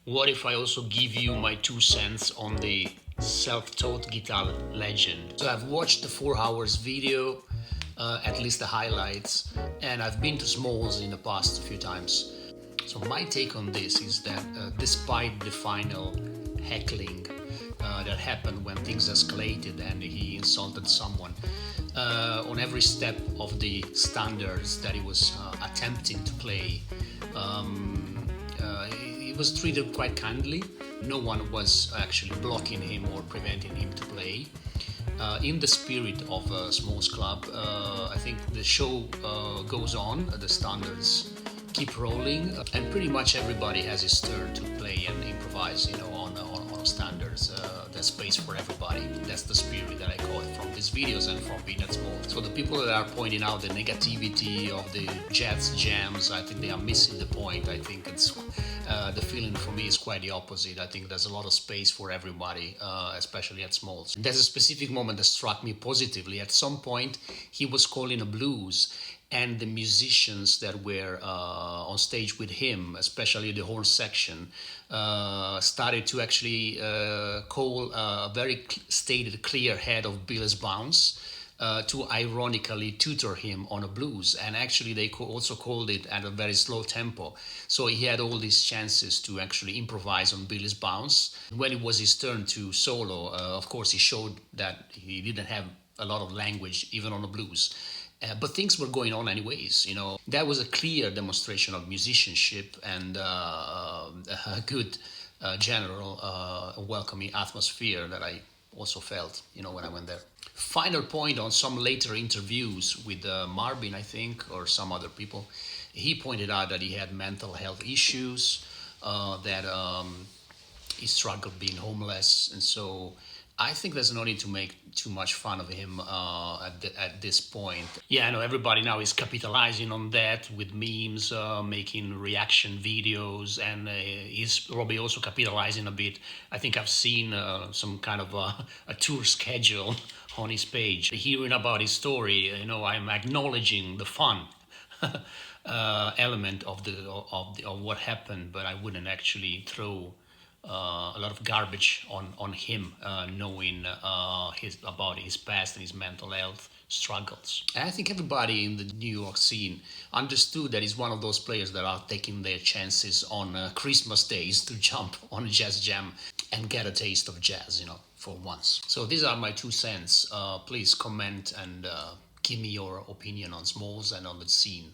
What if I also give you my 2 cents on the self-taught guitar legend? So I've watched the 4 hours video, at least the highlights, and I've been to Smalls in the past few times. So my take on this is that despite the final heckling that happened when things escalated and he insulted someone, on every step of the standards that he was attempting to play, he was treated quite kindly. No one was actually blocking him or preventing him to play. In the spirit of Smalls Club, I think the show goes on, the standards keep rolling, and pretty much everybody has his turn to play and improvise, on standards. There's space for everybody. That's the spirit that I caught from these videos and from being at Smalls. So the people that are pointing out the negativity of the jazz jams, I think they are missing the point. I think it's the feeling for me is quite the opposite. I think there's a lot of space for everybody, especially at Smalls. There's a specific moment that struck me positively. At some point, he was calling a blues, and the musicians that were on stage with him, especially the horn section, started to actually call a very stated clear head of Billy's Bounce, to ironically tutor him on a blues. And actually they also called it at a very slow tempo. So he had all these chances to actually improvise on Billy's Bounce. When it was his turn to solo, of course he showed that he didn't have a lot of language even on the blues. But things were going on anyways. That was a clear demonstration of musicianship and a good general welcoming atmosphere that I also felt, when I went there. Final point on some later interviews with Marvin, I think, or some other people. He pointed out that he had mental health issues, that he struggled being homeless, and so I think there's no need to make too much fun of him at this point. Yeah, I know everybody now is capitalizing on that with memes, making reaction videos, and he's probably also capitalizing a bit. I think I've seen some kind of a tour schedule on his page. Hearing about his story, I'm acknowledging the fun element of what happened, but I wouldn't actually throw a lot of garbage on him, knowing about his past and his mental health struggles. And I think everybody in the New York scene understood that he's one of those players that are taking their chances on Christmas days to jump on a jazz jam and get a taste of jazz, for once. So these are my 2 cents. Please comment and give me your opinion on Smalls and on the scene.